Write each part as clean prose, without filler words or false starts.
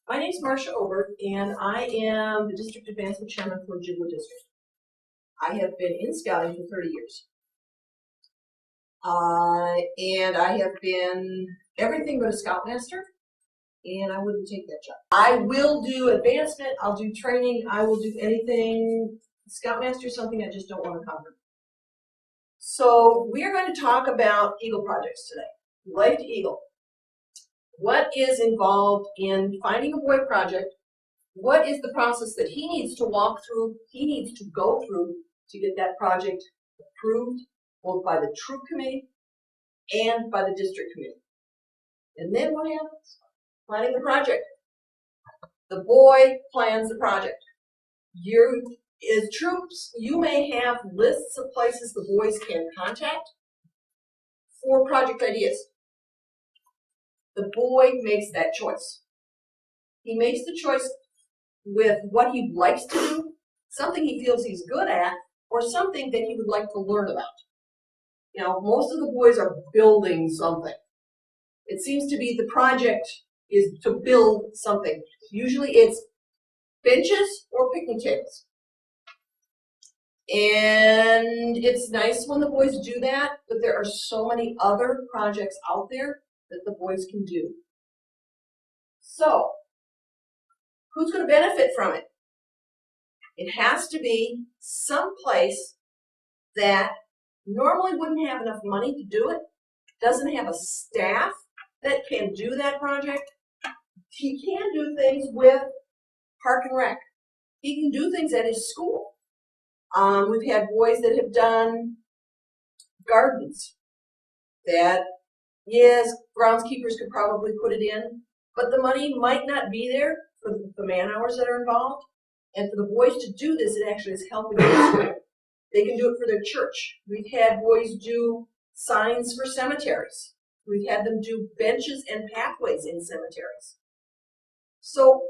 My name is Marcia Ober, and I am the District Advancement Chairman for Ojibwa District. I have been in scouting for 30 years. And I have been everything but a scoutmaster, and I wouldn't take that job. I will do advancement, I'll do training, I will do anything. Scoutmaster is something I just don't want to cover. So we're going to talk about Eagle projects today. LifeToEagle. What is involved in finding a boy project? What is the process that he needs to walk through, he needs to go through to get that project approved, both by the troop committee and by the district committee? And then what happens? Planning the project. The boy plans the project. You, as troops, you may have lists of places the boys can contact for project ideas. The boy makes that choice. He makes the choice with what he likes to do, something he feels he's good at, or something that he would like to learn about. You know, most of the boys are building something. It seems to be the project is to build something. Usually it's benches or picnic tables. And it's nice when the boys do that, but there are so many other projects out there that the boys can do. So, who's going to benefit from it? It has to be some place that normally wouldn't have enough money to do it, doesn't have a staff that can do that project. He can do things with Park and Rec. He can do things at his school. We've had boys that have done gardens that, yes, groundskeepers could probably put it in, but the money might not be there for the man hours that are involved. And for the boys to do this, it actually is helping them. They can do it for their church. We've had boys do signs for cemeteries. We've had them do benches and pathways in cemeteries. So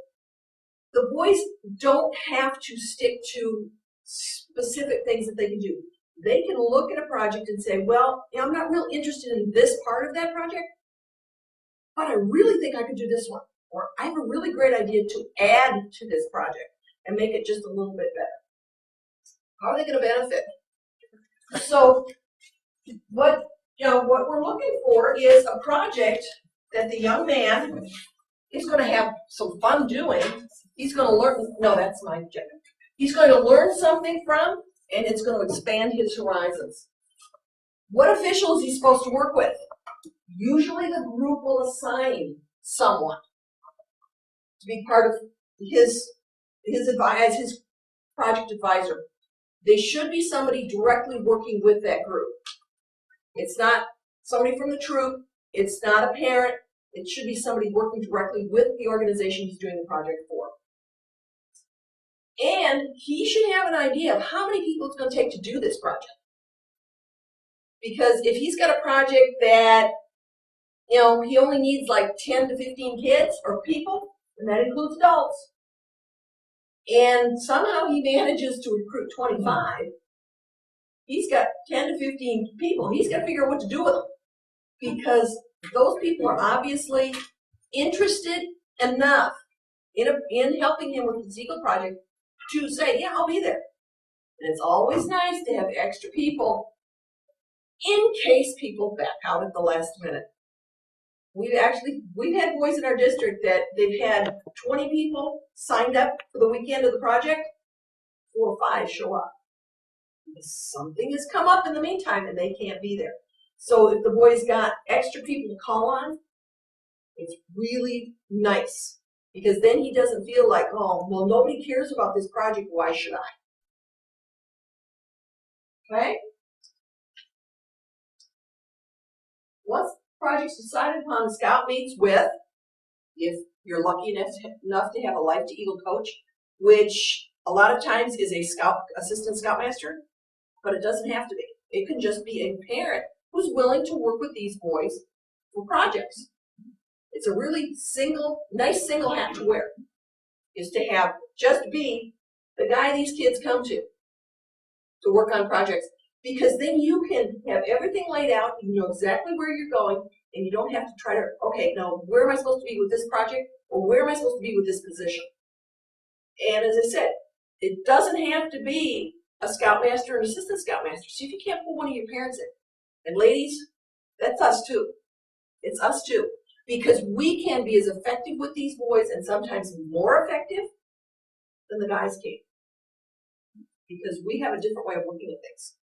the boys don't have to stick to specific things that they can do. They can look at a project and say, well, you know, I'm not real interested in this part of that project, but I really think I could do this one. Or I have a really great idea to add to this project and make it just a little bit better. How are they going to benefit? So what we're looking for is a project that the young man is going to have some fun doing. He's going to learn, no, that's my objective. He's going to learn something from, and it's going to expand his horizons. What official is he supposed to work with? Usually the group will assign someone to be part of his project advisor. They should be somebody directly working with that group. It's not somebody from the troop. It's not a parent. It should be somebody working directly with the organization he's doing the project for. And he should have an idea of how many people it's going to take to do this project. Because if he's got a project that, you know, he only needs like 10 to 15 kids or people, and that includes adults, and somehow he manages to recruit 25, he's got 10 to 15 people. He's got to figure out what to do with them, because those people are obviously interested enough in helping him with the Eagle project to say, yeah, I'll be there. And it's always nice to have extra people in case people back out at the last minute. We've had boys in our district that they've had 20 people signed up for the weekend of the project, 4 or 5 show up. Something has come up in the meantime and they can't be there. So if the boys got extra people to call on, it's really nice, because then he doesn't feel like, oh, well, nobody cares about this project, why should I? Okay? Once the project's decided upon, the scout meets with, if you're lucky enough to have a LifeToEagle coach, which a lot of times is a assistant scoutmaster, but it doesn't have to be. It can just be a parent who's willing to work with these boys for projects. It's a really nice single hat to wear, is to have just be the guy these kids come to work on projects. Because then you can have everything laid out, you know exactly where you're going, and you don't have to try to, okay, now where am I supposed to be with this project? Well, where am I supposed to be with this position? And as I said, it doesn't have to be a scoutmaster and assistant scoutmaster. See if you can't pull one of your parents in. And ladies, that's us too. It's us too. Because we can be as effective with these boys and sometimes more effective than the guys can. Because we have a different way of looking at things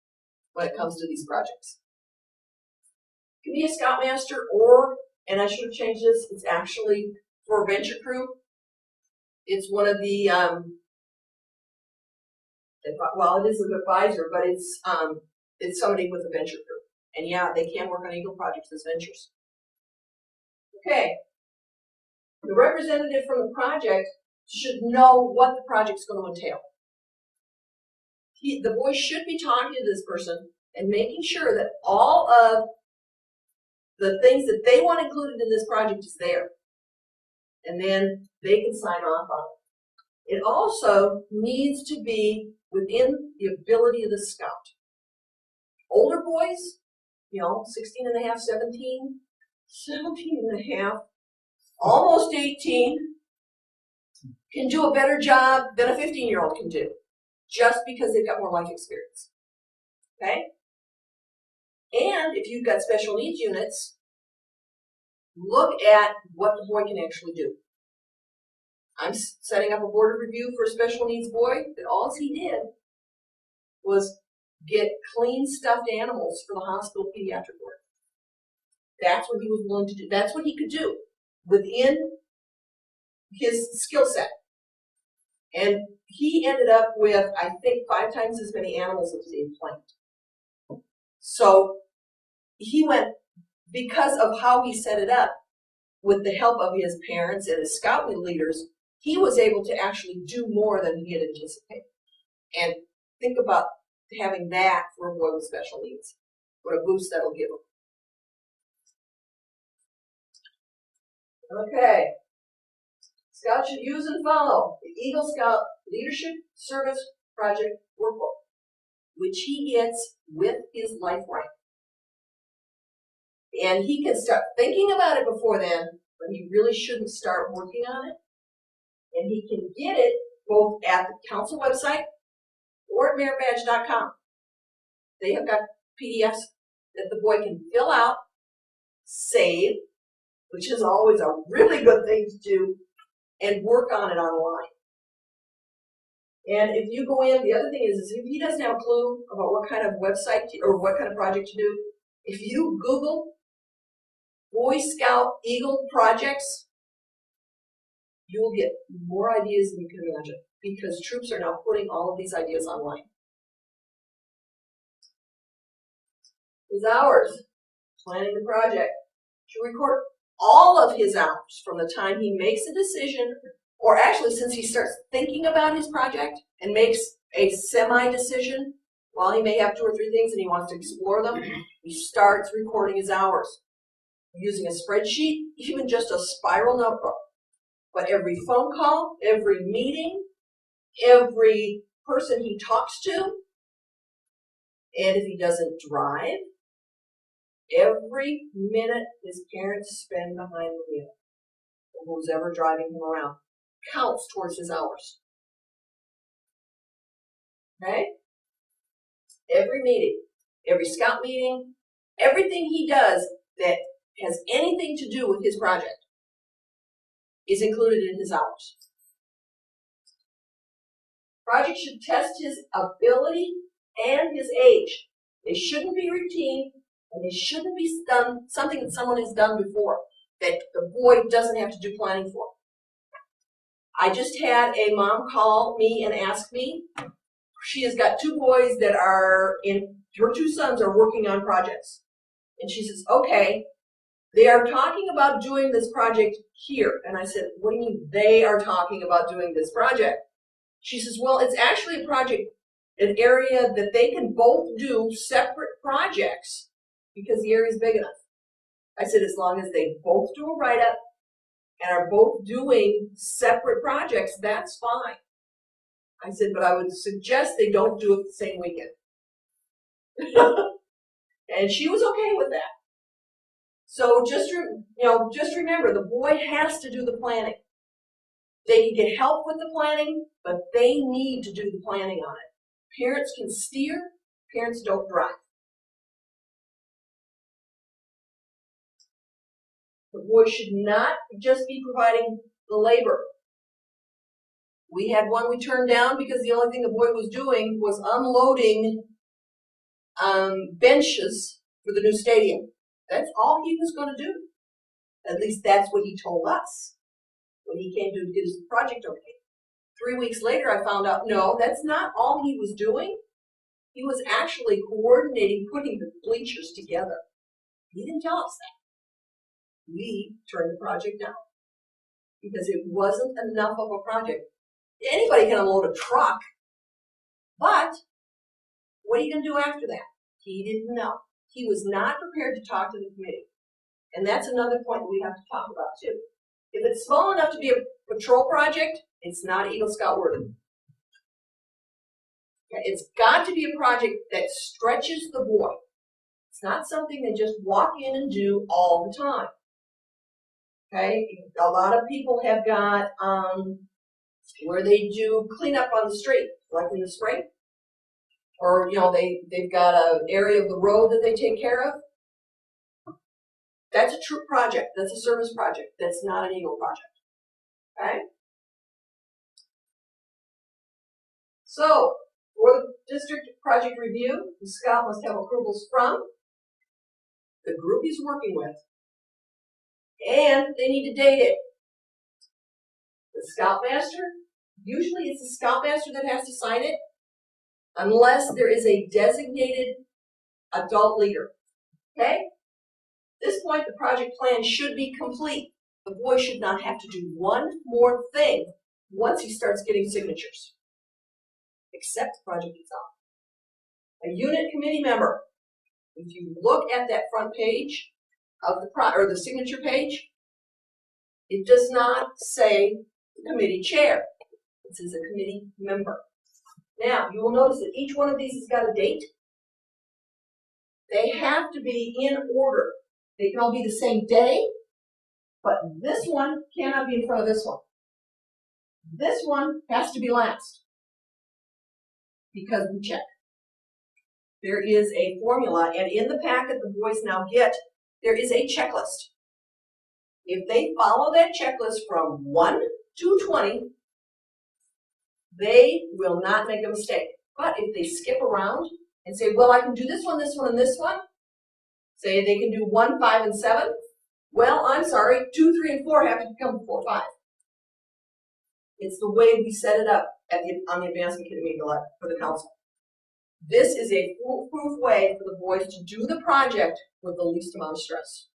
when it comes to these projects. You can be a scoutmaster or, and I should have changed this, it's actually for a venture crew. It's one of the, well, it is an advisor, but it's somebody with a venture crew. And yeah, they can work on Eagle projects as ventures. Okay. The representative from the project should know what the project's going to entail. The boy should be talking to this person and making sure that all of the things that they want included in this project is there. And then they can sign off on it. It also needs to be within the ability of the scout. Older boys, 16 and a half, 17 and a half, almost 18, can do a better job than a 15-year-old can do, just because they've got more life experience. Okay? And if you've got special needs units, look at what the boy can actually do. I'm setting up a board of review for a special needs boy that all he did was get clean stuffed animals for the hospital pediatric ward. That's what he was willing to do. That's what he could do within his skill set. And he ended up with, I think, 5 times as many animals as he had planned. So he went, because of how he set it up, with the help of his parents and his scout leaders, he was able to actually do more than he had anticipated. And think about having that for a boy with special needs. What a boost that'll give him. Okay. Scouts should use and follow the Eagle Scout Leadership Service Project Workbook, which he gets with his life rank. And he can start thinking about it before then, but he really shouldn't start working on it. And he can get it both at the council website or at meritbadge.com. They have got PDFs that the boy can fill out, save, which is always a really good thing to do, and work on it online. And if you go in, the other thing is if he doesn't have a clue about what kind of website or what kind of project to do, if you Google Boy Scout Eagle projects, you will get more ideas than you can imagine, because troops are now putting all of these ideas online. His hours, planning the project, to record all of his hours from the time he makes a decision, or actually since he starts thinking about his project and makes a semi-decision, while he may have 2 or 3 things and he wants to explore them, he starts recording his hours using a spreadsheet, even just a spiral notebook. But every phone call, every meeting, every person he talks to, and if he doesn't drive, every minute his parents spend behind the wheel, or who's ever driving him around, counts towards his hours. Okay? Every meeting, every scout meeting, everything he does that has anything to do with his project is included in his hours. Project should test his ability and his age. They shouldn't be routine, and they shouldn't be done something that someone has done before that the boy doesn't have to do planning for. I just had a mom call me and ask me. She has got 2 boys that are her 2 sons are working on projects. And she says, okay, they are talking about doing this project here. And I said, what do you mean they are talking about doing this project? She says, well, it's actually a project, an area that they can both do separate projects because the area is big enough. I said, as long as they both do a write-up and are both doing separate projects, that's fine. I said, but I would suggest they don't do it the same weekend. And she was okay with that. So just remember, the boy has to do the planning. They can get help with the planning, but they need to do the planning on it. Parents can steer, parents don't drive. The boys should not just be providing the labor. We had one we turned down because the only thing the boy was doing was unloading benches for the new stadium. That's all he was going to do. At least that's what he told us when he came to get his project okay. 3 weeks later, I found out, no, that's not all he was doing. He was actually coordinating putting the bleachers together. He didn't tell us that. We turned the project down because it wasn't enough of a project. Anybody can unload a truck, but what are you going to do after that? He didn't know. He was not prepared to talk to the committee. And that's another point we have to talk about too. If it's small enough to be a patrol project, it's not Eagle Scout worthy. Okay, it's got to be a project that stretches the boy. It's not something they just walk in and do all the time. Okay, a lot of people have got where they do cleanup on the street, like in the spring, or they've got an area of the road that they take care of. That's a true project. That's a service project. That's not an Eagle project. Okay? So, for the district project review, the scout must have approvals from the group he's working with, and they need to date it. The scoutmaster, usually it's the scoutmaster that has to sign it, unless there is a designated adult leader. Okay? At this point, the project plan should be complete. The boy should not have to do one more thing once he starts getting signatures, except the project itself. A unit committee member, if you look at that front page of the signature page, it does not say the committee chair. It says a committee member. Now, you will notice that each one of these has got a date. They have to be in order. They can all be the same day, but this one cannot be in front of this one. This one has to be last because we check. There is a formula, and in the packet the boys now get, there is a checklist. If they follow that checklist from 1 to 20, they will not make a mistake. But if they skip around and say, well, I can do this one, and this one, say they can do 1, 5, and 7, well, I'm sorry, 2, 3, and 4 have to become 4, 5. It's the way we set it up on the Advancement Committee for the council. This is a foolproof way for the boys to do the project with the least amount of stress.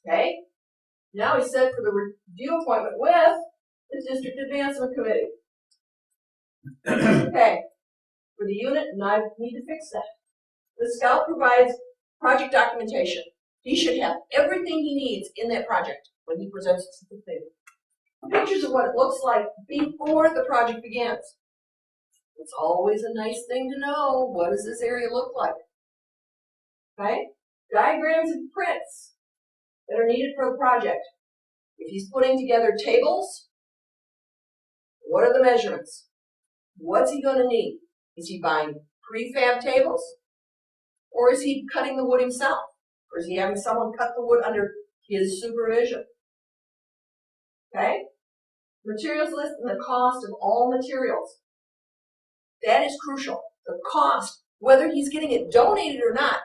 Okay? Now he's set for the review appointment with the District Advancement Committee. Okay. For the unit, and I need to fix that. The scout provides project documentation. He should have everything he needs in that project when he presents it to the table. Pictures of what it looks like before the project begins. It's always a nice thing to know. What does this area look like? Okay? Diagrams and prints that are needed for the project. If he's putting together tables, what are the measurements? What's he going to need? Is he buying prefab tables? Or is he cutting the wood himself? Or is he having someone cut the wood under his supervision? Okay? Materials list and the cost of all materials. That is crucial. The cost, whether he's getting it donated or not,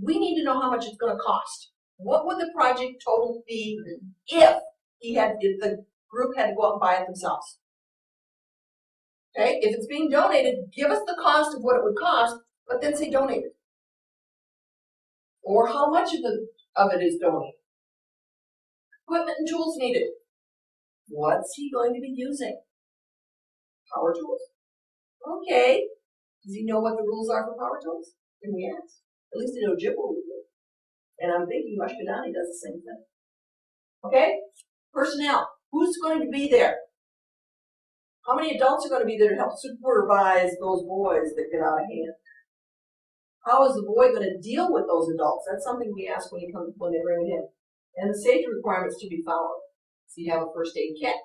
we need to know how much it's going to cost. What would the project total be if the group had to go out and buy it themselves? Okay? If it's being donated, give us the cost of what it would cost, but then say donated. Or how much of it is donated. Equipment and tools needed. What's he going to be using? Power tools. Okay. Does he know what the rules are for power tools? And we ask. At least I know Jim will do it. And I'm thinking Mushkadani does the same thing. Okay? Personnel. Who's going to be there? How many adults are going to be there to help supervise those boys that get out of hand? How is the boy going to deal with those adults? That's something we ask when they bring it in. And the safety requirements to be followed. Does he have a first aid kit?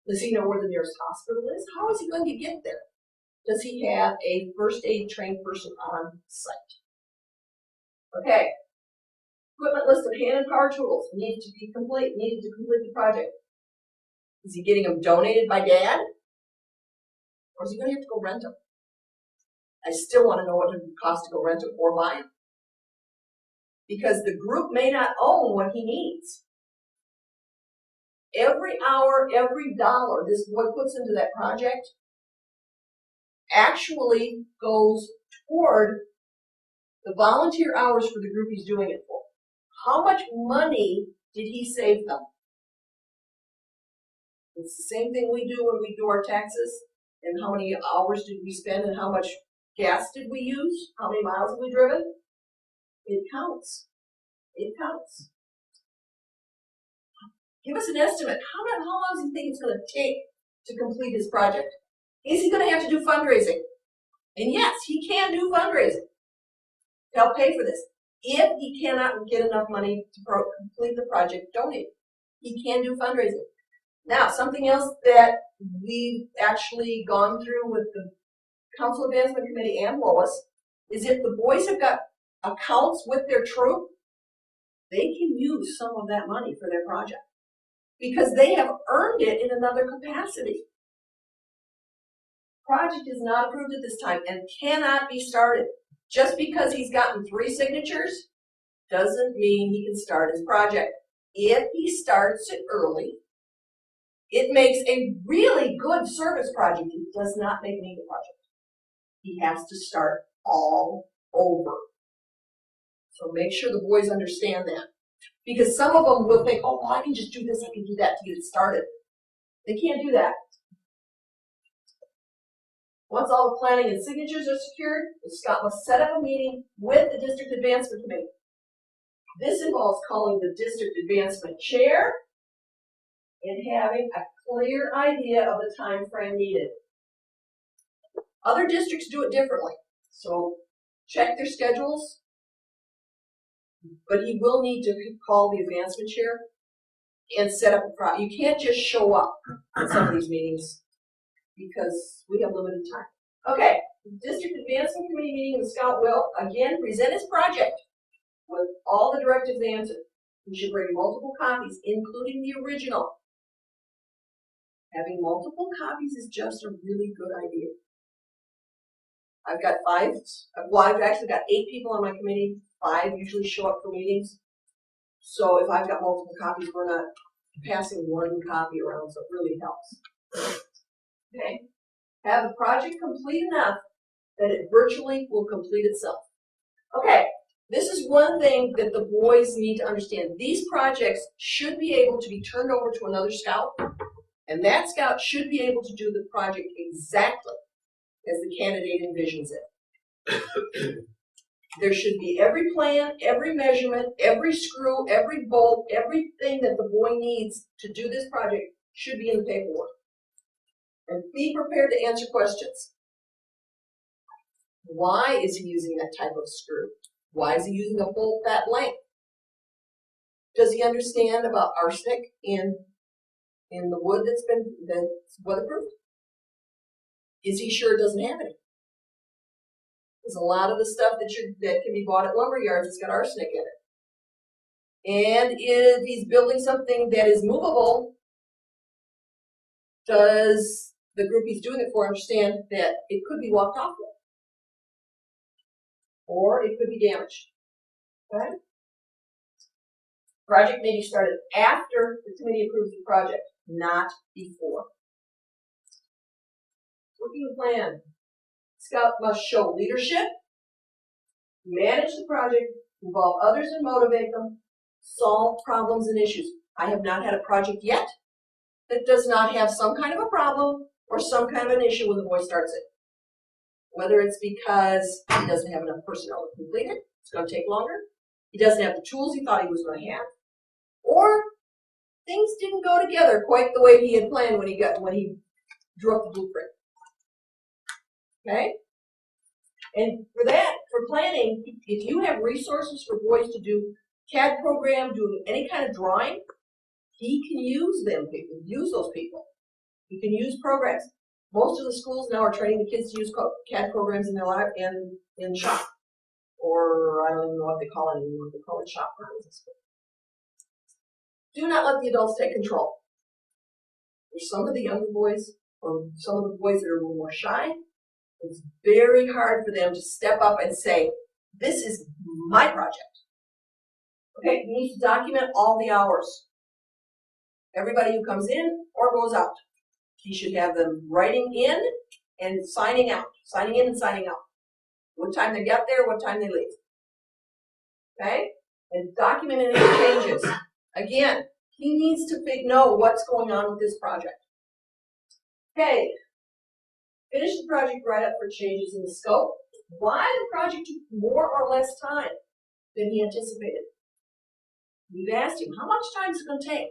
Does he know where the nearest hospital is? How is he going to get there? Does he have a first aid trained person on site? Okay. Equipment list of hand and power tools needed to complete the project. Is he getting them donated by Dad? Or is he going to have to go rent them? I still want to know what it would cost to go rent them or buy them. Because the group may not own what he needs. Every hour, every dollar this boy puts into that project actually goes toward the volunteer hours for the group he's doing it for. How much money did he save them? It's the same thing we do when we do our taxes. And how many hours did we spend and how much gas did we use? How many miles have we driven? It counts. It counts. Give us an estimate. How long does he think it's going to take to complete his project? Is he going to have to do fundraising? And yes, he can do fundraising to help pay for this. If he cannot get enough money to complete the project, donate. He can do fundraising. Now, something else that we've actually gone through with the Council Advancement Committee and Lois is if the boys have got accounts with their troop, they can use some of that money for their project because they have earned it in another capacity. Project is not approved at this time and cannot be started. Just because he's gotten 3 signatures doesn't mean he can start his project. If he starts it early, it makes a really good service project. It does not make me a project. He has to start all over. So make sure the boys understand that. Because some of them will think, oh, I can just do this, I can do that to get it started. They can't do that. Once all the planning and signatures are secured, the scout must set up a meeting with the District Advancement Committee. This involves calling the District Advancement Chair and having a clear idea of the time frame needed. Other districts do it differently, so check their schedules, but he will need to call the advancement chair and set up a project. You can't just show up at some of these meetings because we have limited time. Okay, the District Advancement Committee meeting, the scout will again present his project with all the directives answered. We should bring multiple copies, including the original. Having multiple copies is just a really good idea. I've got 5, well, I've actually got 8 people on my committee. 5 usually show up for meetings. So if I've got multiple copies, we're not passing one copy around, so it really helps. Okay? Have the project complete enough that it virtually will complete itself. Okay, this is one thing that the boys need to understand. These projects should be able to be turned over to another scout, and that scout should be able to do the project exactly as the candidate envisions it. There should be every plan, every measurement, every screw, every bolt, everything that the boy needs to do this project should be in the paperwork. And be prepared to answer questions. Why is he using that type of screw? Why is he using a bolt that length? Does he understand about arsenic in the wood that's weatherproofed? Is he sure it doesn't have any? Because a lot of the stuff that can be bought at lumber yards has got arsenic in it. And if he's building something that is movable, does the group he's doing it for understand that it could be walked off with? Or it could be damaged. Okay? Project may be started after the committee approves the project, not before. Working plan. Scout must show leadership, manage the project, involve others and motivate them, solve problems and issues. I have not had a project yet that does not have some kind of a problem or some kind of an issue when the boy starts it. Whether it's because he doesn't have enough personnel to complete it, it's going to take longer, he doesn't have the tools he thought he was going to have, or things didn't go together quite the way he had planned when he drew up the blueprint. Okay? And for that, for planning, if you have resources for boys to do CAD program, doing any kind of drawing, he can use those people. He can use programs. Most of the schools now are training the kids to use CAD programs in their life and in shop. Or I don't even know what they call it anymore. They call it shop programs. Do not let the adults take control. For some of the younger boys, or some of the boys that are a little more shy, it's very hard for them to step up and say, this is my project. Okay, you need to document all the hours. Everybody who comes in or goes out. You should have them writing in and signing out. Signing in and signing out. What time they get there, what time they leave. Okay? And document any changes. Again, he needs to know what's going on with this project. Okay. Finish the project write-up for changes in the scope. Why the project took more or less time than he anticipated. We've asked him, how much time is it going to take?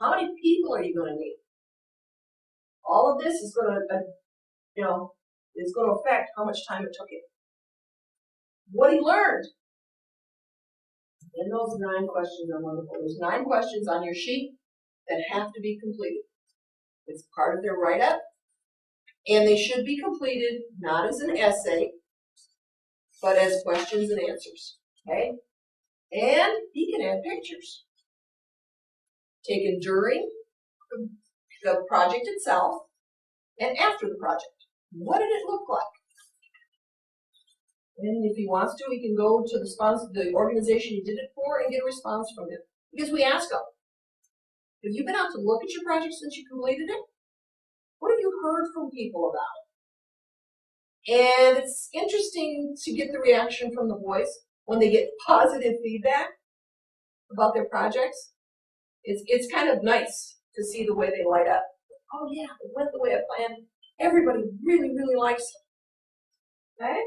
How many people are you going to need? All of this is going to, is going to affect how much time it took him. What he learned. And those 9 questions are wonderful. There's 9 questions on your sheet that have to be completed. It's part of their write-up. And they should be completed not as an essay, but as questions and answers. Okay? And he can add pictures. Taken during the project itself and after the project. What did it look like? And if he wants to, he can go to the organization he did it for and get a response from them. Because we ask them, have you been out to look at your project since you completed it? What have you heard from people about it? And it's interesting to get the reaction from the boys when they get positive feedback about their projects. It's kind of nice to see the way they light up. Oh yeah, it went the way I planned. Everybody really, really likes it. Okay?